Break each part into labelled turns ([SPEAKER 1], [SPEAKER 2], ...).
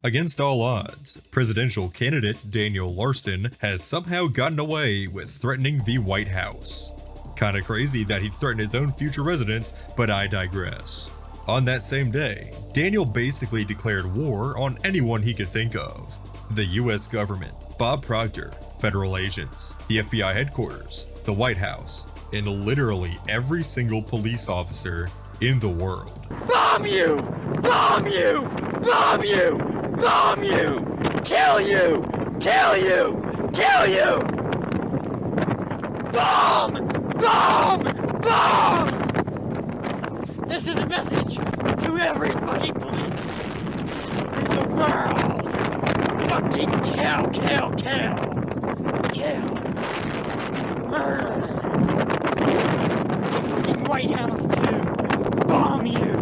[SPEAKER 1] Against all odds, presidential candidate Daniel Larson has somehow gotten away with threatening the White House. Kinda crazy that he'd threaten his own future residents, but I digress. On that same day, Daniel basically declared war on anyone he could think of. The US government, Bob Proctor, federal agents, the FBI headquarters, the White House, and literally every single police officer in the world.
[SPEAKER 2] Bomb you! Bomb you! Bomb you! Bomb you! Kill you! Kill you! Kill you! Bomb! Bomb! Bomb! This is a message to every fucking police in the world! Fucking kill, kill, kill! Kill! Murder! The fucking White House too! Bomb you!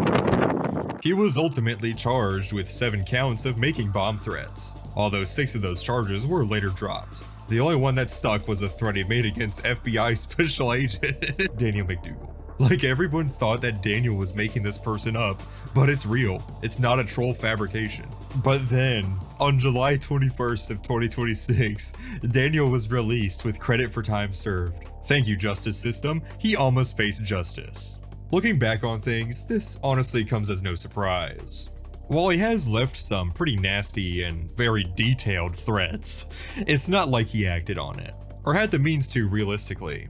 [SPEAKER 1] He was ultimately charged with 7 counts of making bomb threats, although 6 of those charges were later dropped. The only one that stuck was a threat he made against FBI Special Agent Daniel McDougal. Like, everyone thought that Daniel was making this person up, but it's real. It's not a troll fabrication. But then, on July 21st of 2026, Daniel was released with credit for time served. Thank you, justice system. He almost faced justice. Looking back on things, this honestly comes as no surprise. While he has left some pretty nasty and very detailed threats, it's not like he acted on it, or had the means to realistically.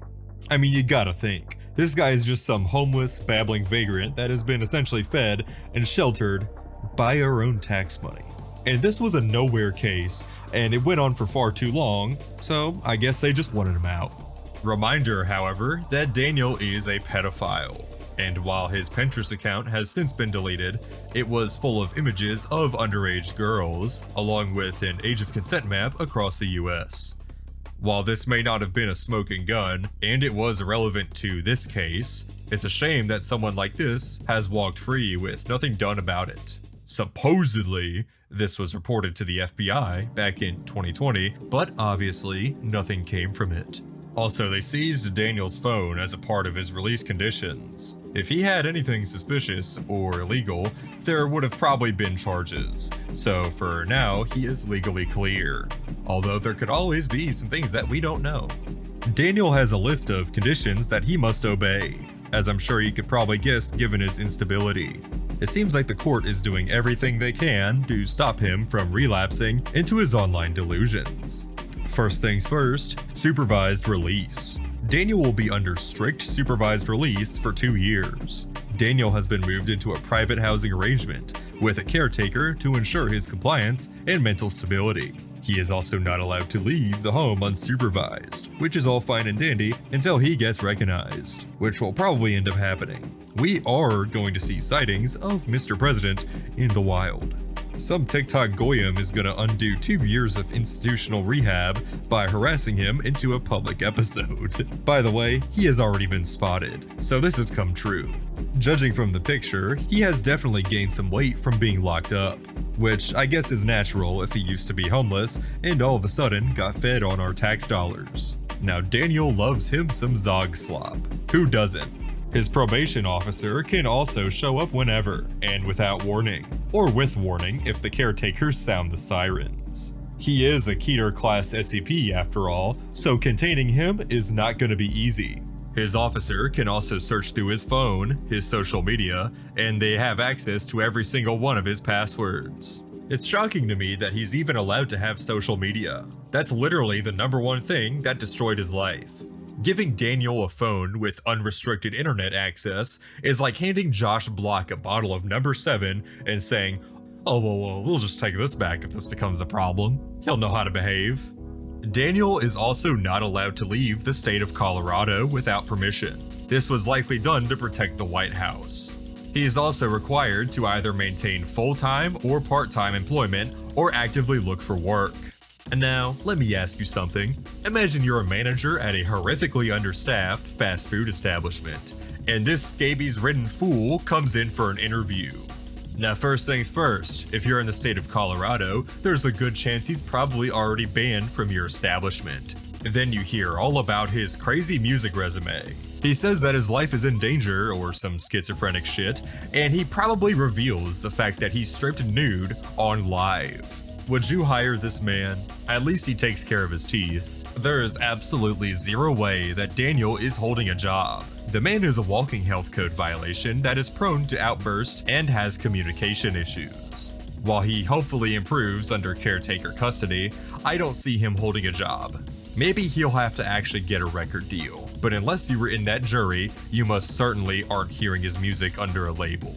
[SPEAKER 1] I mean, you gotta think, this guy is just some homeless, babbling vagrant that has been essentially fed and sheltered by our own tax money. And this was a nowhere case, and it went on for far too long, so I guess they just wanted him out. Reminder, however, that Daniel is a pedophile. And while his Pinterest account has since been deleted, it was full of images of underage girls, along with an age of consent map across the US. While this may not have been a smoking gun, and it was irrelevant to this case, it's a shame that someone like this has walked free with nothing done about it. Supposedly, this was reported to the FBI back in 2020, but obviously nothing came from it. Also, they seized Daniel's phone as a part of his release conditions. If he had anything suspicious or illegal, there would have probably been charges. So for now, he is legally clear. Although there could always be some things that we don't know. Daniel has a list of conditions that he must obey, as I'm sure you could probably guess given his instability. It seems like the court is doing everything they can to stop him from relapsing into his online delusions. First things first, supervised release. Daniel will be under strict supervised release for 2 years. Daniel has been moved into a private housing arrangement with a caretaker to ensure his compliance and mental stability. He is also not allowed to leave the home unsupervised, which is all fine and dandy until he gets recognized, which will probably end up happening. We are going to see sightings of Mr. President in the wild. Some TikTok goyim is gonna undo 2 years of institutional rehab by harassing him into a public episode. By the way, he has already been spotted, so this has come true. Judging from the picture, he has definitely gained some weight from being locked up, which I guess is natural if he used to be homeless and all of a sudden got fed on our tax dollars. Now Daniel loves him some Zog slop. Who doesn't? His probation officer can also show up whenever and without warning, or with warning if the caretakers sound the sirens. He is a Keter class SCP after all, so containing him is not going to be easy. His officer can also search through his phone, his social media, and they have access to every single one of his passwords. It's shocking to me that he's even allowed to have social media. That's literally the #1 thing that destroyed his life. Giving Daniel a phone with unrestricted internet access is like handing Josh Block a bottle of number 7 and saying, oh well, we'll just take this back if this becomes a problem. He'll know how to behave. Daniel is also not allowed to leave the state of Colorado without permission. This was likely done to protect the White House. He is also required to either maintain full-time or part-time employment or actively look for work. And now, let me ask you something. Imagine you're a manager at a horrifically understaffed fast food establishment, and this scabies-ridden fool comes in for an interview. Now first things first, if you're in the state of Colorado, there's a good chance he's probably already banned from your establishment. Then you hear all about his crazy music resume. He says that his life is in danger or some schizophrenic shit, and he probably reveals the fact that he's stripped nude on live. Would you hire this man? At least he takes care of his teeth. There is absolutely zero way that Daniel is holding a job. The man is a walking health code violation that is prone to outburst and has communication issues. While he hopefully improves under caretaker custody, I don't see him holding a job. Maybe he'll have to actually get a record deal, but unless you were in that jury, you most certainly aren't hearing his music under a label.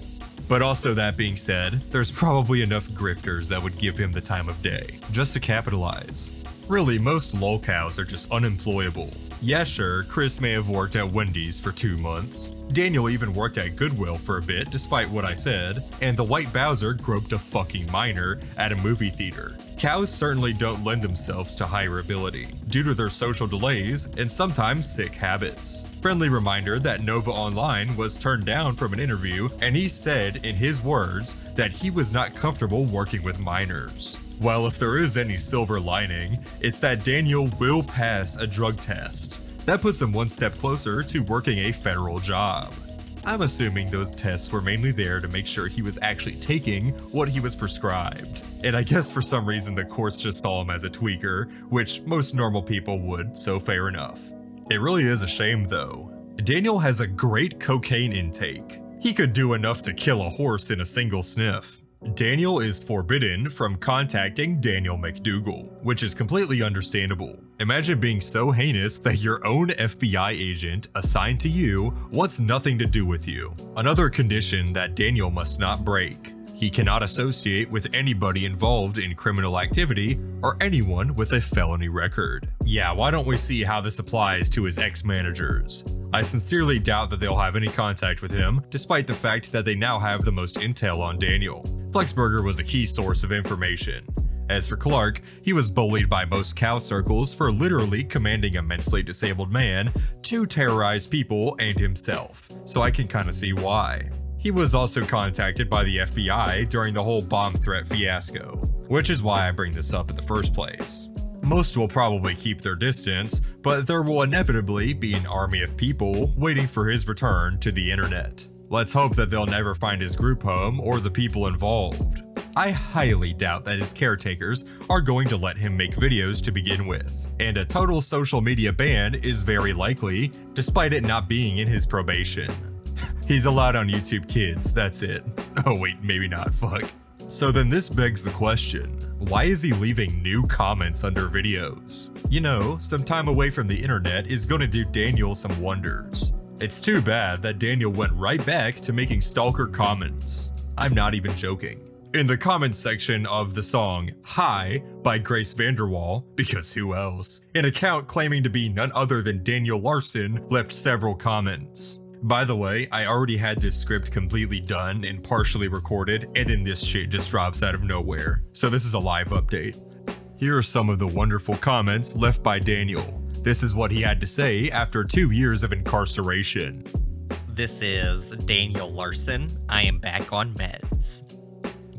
[SPEAKER 1] But also, that being said, there's probably enough grifters that would give him the time of day, just to capitalize. Really, most lolcows are just unemployable. Yeah, sure, Chris may have worked at Wendy's for 2 months. Daniel even worked at Goodwill for a bit, despite what I said, and the White Bowser groped a fucking minor at a movie theater. Cows certainly don't lend themselves to hireability, due to their social delays and sometimes sick habits. Friendly reminder that Nova Online was turned down from an interview, and he said, in his words, that he was not comfortable working with minors. Well, if there is any silver lining, it's that Daniel will pass a drug test. That puts him one step closer to working a federal job. I'm assuming those tests were mainly there to make sure he was actually taking what he was prescribed. And I guess for some reason the courts just saw him as a tweaker, which most normal people would, so fair enough. It really is a shame though. Daniel has a great cocaine intake. He could do enough to kill a horse in a single sniff. Daniel is forbidden from contacting Daniel McDougal, which is completely understandable. Imagine being so heinous that your own FBI agent assigned to you wants nothing to do with you. Another condition that Daniel must not break. He cannot associate with anybody involved in criminal activity or anyone with a felony record. Yeah, why don't we see how this applies to his ex-managers? I sincerely doubt that they'll have any contact with him, despite the fact that they now have the most intel on Daniel. Flexburger was a key source of information. As for Clark, he was bullied by most cow circles for literally commanding a mentally disabled man to terrorize people and himself, so I can kinda see why. He was also contacted by the FBI during the whole bomb threat fiasco, which is why I bring this up in the first place. Most will probably keep their distance, but there will inevitably be an army of people waiting for his return to the internet. Let's hope that they'll never find his group home or the people involved. I highly doubt that his caretakers are going to let him make videos to begin with, and a total social media ban is very likely, despite it not being in his probation. He's allowed on YouTube Kids, that's it. Oh wait, maybe not, fuck. So then this begs the question, why is he leaving new comments under videos? You know, some time away from the internet is gonna do Daniel some wonders. It's too bad that Daniel went right back to making stalker comments. I'm not even joking. In the comments section of the song Hi by Grace Vanderwall, because who else, an account claiming to be none other than Daniel Larson left several comments. By the way, I already had this script completely done and partially recorded, and then this shit just drops out of nowhere. So this is a live update. Here are some of the wonderful comments left by Daniel. This is what he had to say after 2 years of incarceration.
[SPEAKER 3] This is Daniel Larson. I am back on meds.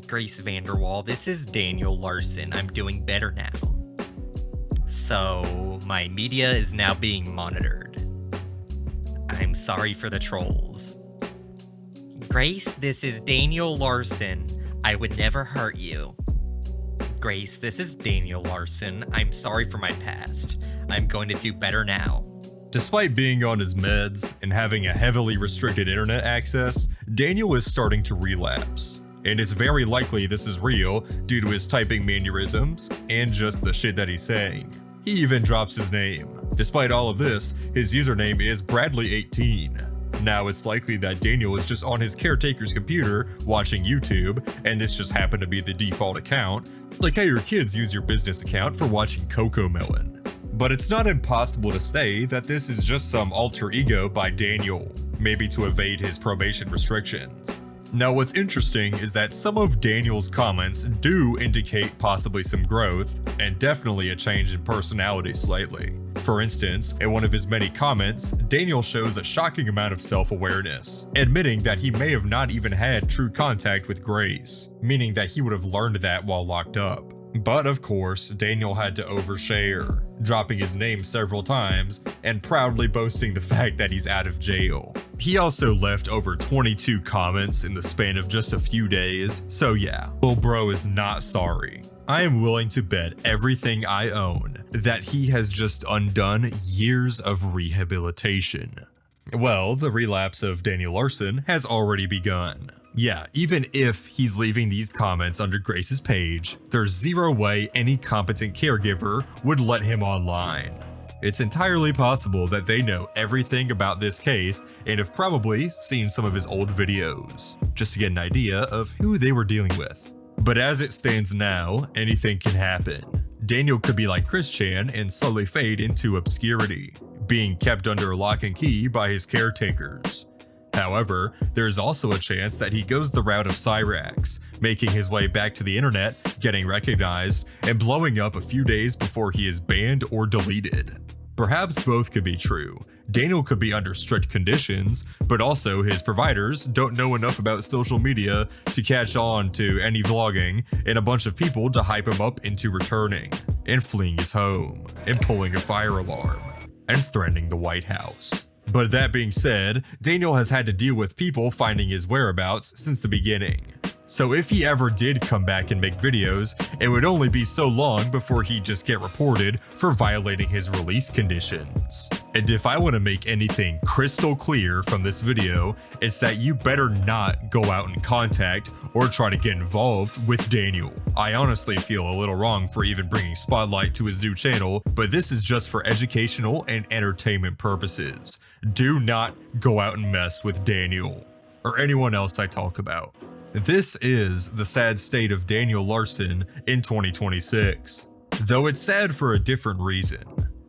[SPEAKER 3] Grace Vanderwall, this is Daniel Larson. I'm doing better now. So, my media is now being monitored. I'm sorry for the trolls. Grace, this is Daniel Larson. I would never hurt you. Grace, this is Daniel Larson. I'm sorry for my past. I'm going to do better now.
[SPEAKER 1] Despite being on his meds and having a heavily restricted internet access, Daniel is starting to relapse. And it's very likely this is real due to his typing mannerisms and just the shit that he's saying. He even drops his name. Despite all of this, his username is Bradley18. Now it's likely that Daniel is just on his caretaker's computer watching YouTube, and this just happened to be the default account, like how your kids use your business account for watching Cocomelon. But it's not impossible to say that this is just some alter ego by Daniel, maybe to evade his probation restrictions. Now what's interesting is that some of Daniel's comments do indicate possibly some growth, and definitely a change in personality slightly. For instance, in one of his many comments, Daniel shows a shocking amount of self-awareness, admitting that he may have not even had true contact with Grace, meaning that he would have learned that while locked up. But of course, Daniel had to overshare, dropping his name several times and proudly boasting the fact that he's out of jail. He also left over 22 comments in the span of just a few days, so yeah, Lil Bro is not sorry. I am willing to bet everything I own that he has just undone years of rehabilitation. Well, the relapse of Daniel Larson has already begun. Yeah, even if he's leaving these comments under Grace's page, there's zero way any competent caregiver would let him online. It's entirely possible that they know everything about this case and have probably seen some of his old videos, just to get an idea of who they were dealing with. But as it stands now, anything can happen. Daniel could be like Chris Chan and slowly fade into obscurity, being kept under lock and key by his caretakers. However, there's also a chance that he goes the route of Cyrax, making his way back to the internet, getting recognized, and blowing up a few days before he is banned or deleted. Perhaps both could be true. Daniel could be under strict conditions, but also his providers don't know enough about social media to catch on to any vlogging, and a bunch of people to hype him up into returning, and fleeing his home, and pulling a fire alarm, and threatening the White House. But that being said, Daniel has had to deal with people finding his whereabouts since the beginning. So if he ever did come back and make videos, it would only be so long before he'd just get reported for violating his release conditions. And if I want to make anything crystal clear from this video, it's that you better not go out and contact or try to get involved with Daniel. I honestly feel a little wrong for even bringing spotlight to his new channel, but this is just for educational and entertainment purposes. Do not go out and mess with Daniel or anyone else I talk about. This is the sad state of Daniel Larson in 2026, though it's sad for a different reason.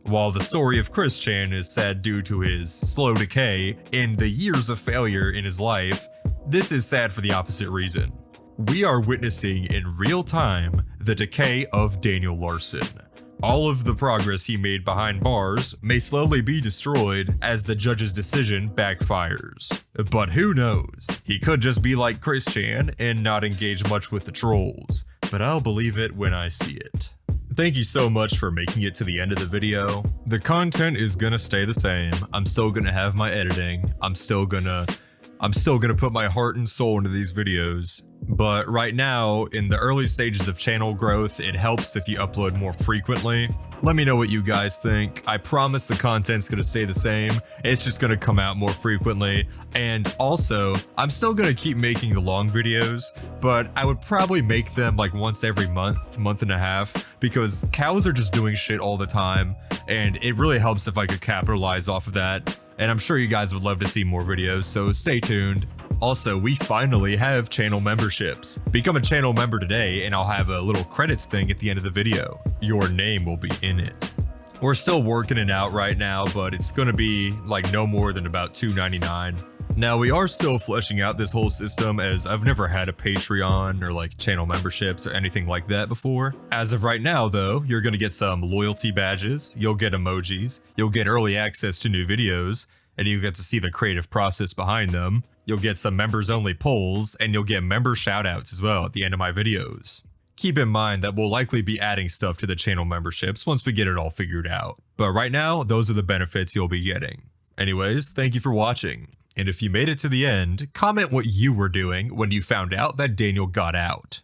[SPEAKER 1] While the story of Chris Chan is sad due to his slow decay and the years of failure in his life, this is sad for the opposite reason. We are witnessing in real time the decay of Daniel Larson. All of the progress he made behind bars may slowly be destroyed as the judge's decision backfires. But who knows? He could just be like Chris Chan and not engage much with the trolls, but I'll believe it when I see it. Thank you so much for making it to the end of the video. The content is gonna stay the same. I'm still gonna have my editing. I'm still gonna put my heart and soul into these videos. But right now, in the early stages of channel growth, it helps if you upload more frequently. Let me know what you guys think. I promise the content's gonna stay the same. It's just gonna come out more frequently. And also, I'm still gonna keep making the long videos, but I would probably make them like once every month and a half, because cows are just doing shit all the time, and it really helps if I could capitalize off of that. And I'm sure you guys would love to see more videos, so stay tuned. Also, we finally have channel memberships. Become a channel member today and I'll have a little credits thing at the end of the video. Your name will be in it. We're still working it out right now, but it's gonna be like no more than about $2.99. Now, we are still fleshing out this whole system, as I've never had a Patreon or like channel memberships or anything like that before. As of right now though, you're gonna get some loyalty badges, you'll get emojis, you'll get early access to new videos, and you get to see the creative process behind them. You'll get some members only polls, and you'll get member shoutouts as well at the end of my videos. Keep in mind that we'll likely be adding stuff to the channel memberships once we get it all figured out. But right now, those are the benefits you'll be getting. Anyways, thank you for watching. And if you made it to the end, comment what you were doing when you found out that Daniel got out.